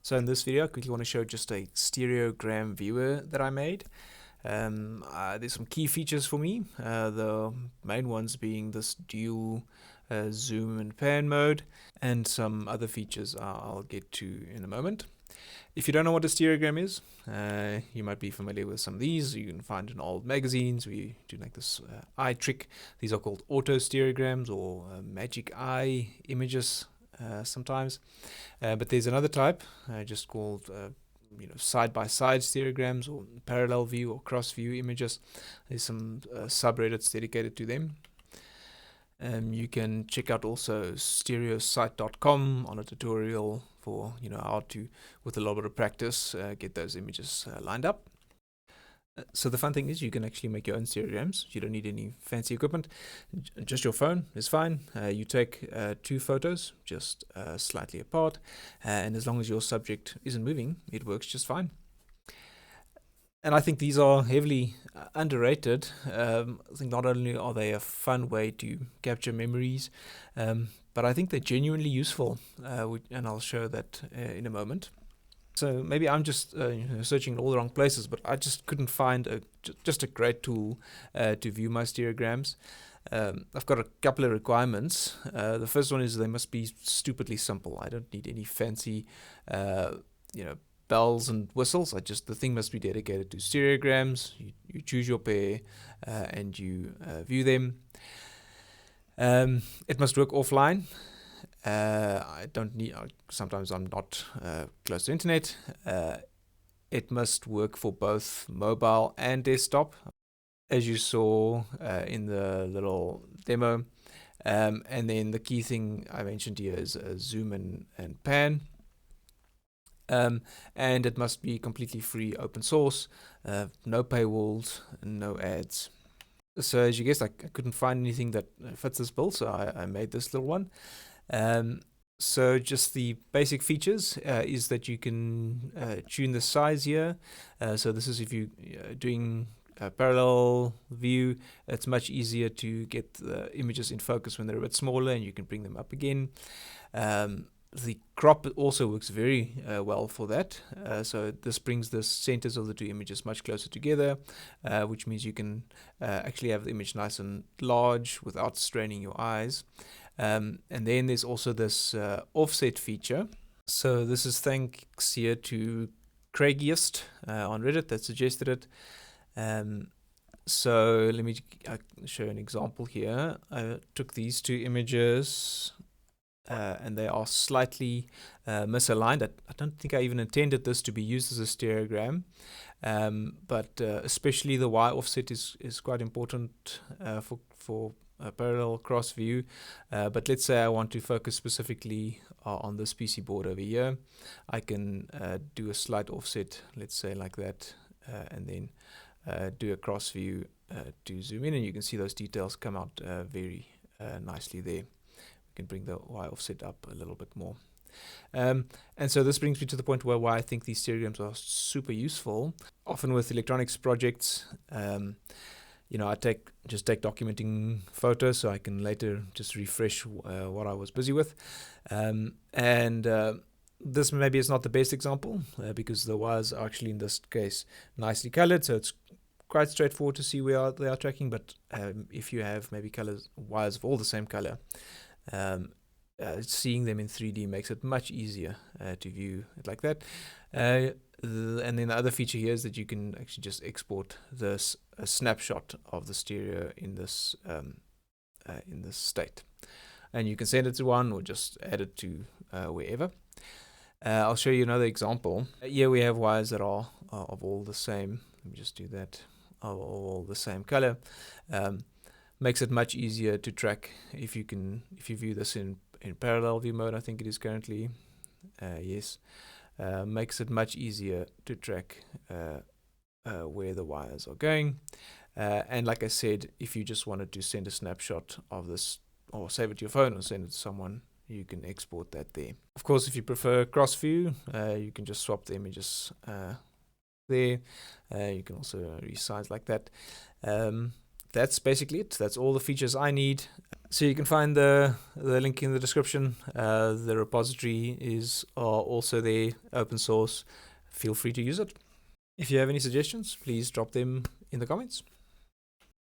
So in this video, I quickly want to show just a stereogram viewer that I made. There's some key features for me. The main ones being this dual zoom and pan mode, and some other features I'll get to in a moment. If you don't know what a stereogram is, you might be familiar with some of these. You can find in old magazines. We do like this eye trick. These are called auto stereograms or magic eye images sometimes. But there's another type just called side-by-side stereograms or parallel view or cross view images. There's some subreddits dedicated to them. You can check out also stereosite.com on a tutorial for how to, with a little bit of practice, get those images lined up. So the fun thing is you can actually make your own stereograms. You don't need any fancy equipment. Just your phone is fine. You take two photos just slightly apart, and as long as your subject isn't moving, it works just fine. And I think these are heavily underrated. I think not only are they a fun way to capture memories, but I think they're genuinely useful, and I'll show that in a moment. So maybe I'm just searching in all the wrong places, but I just couldn't find just a great tool to view my stereograms. I've got a couple of requirements. The first one is they must be stupidly simple. I don't need any fancy, bells and whistles. The thing must be dedicated to stereograms. You choose your pair and you view them. It must work offline. I don't need. Sometimes I'm not close to internet. It must work for both mobile and desktop, as you saw in the little demo. And then the key thing I mentioned here is zoom and pan. And it must be completely free, open source, no paywalls, no ads. So as you guessed, I couldn't find anything that fits this bill, so I made this little one. So just the basic features is that you can tune the size here. So this is if you're doing a parallel view, it's much easier to get the images in focus when they're a bit smaller, and you can bring them up again. The crop also works very well for that. So this brings the centers of the two images much closer together, which means you can actually have the image nice and large without straining your eyes. And then there's also this offset feature. So this is thanks here to Craigiest on Reddit that suggested it. So let me show an example here. I took these two images and they are slightly misaligned. I don't think I even intended this to be used as a stereogram, but especially the Y offset is quite important for a parallel cross view. But let's say I want to focus specifically on this PC board over here. I can do a slight offset, let's say like that, and then do a cross view to zoom in, and you can see those details come out very nicely there. We can bring the Y offset up a little bit more. And so this brings me to the point why I think these stereograms are super useful. Often with electronics projects, I take documenting photos so I can later just refresh what I was busy with. This maybe is not the best example because the wires are actually in this case nicely colored, so it's quite straightforward to see where they are tracking. But if you have maybe wires of all the same color, seeing them in 3D makes it much easier to view it like that. And then the other feature here is that you can actually just export this a snapshot of the stereo in this state, and you can send it to one or just add it to wherever. I'll show you another example. Here we have wires that are of all the same. Let me just do that. Of all the same color. Makes it much easier to track if you view this in parallel view mode. I think it is currently. Yes. Makes it much easier to track where the wires are going. And like I said, if you just wanted to send a snapshot of this or save it to your phone or send it to someone, you can export that there. Of course, if you prefer cross view, you can just swap the images there. You can also resize like that. That's basically it. That's all the features I need. So you can find the link in the description. The repository is also there, open source. Feel free to use it. If you have any suggestions, please drop them in the comments.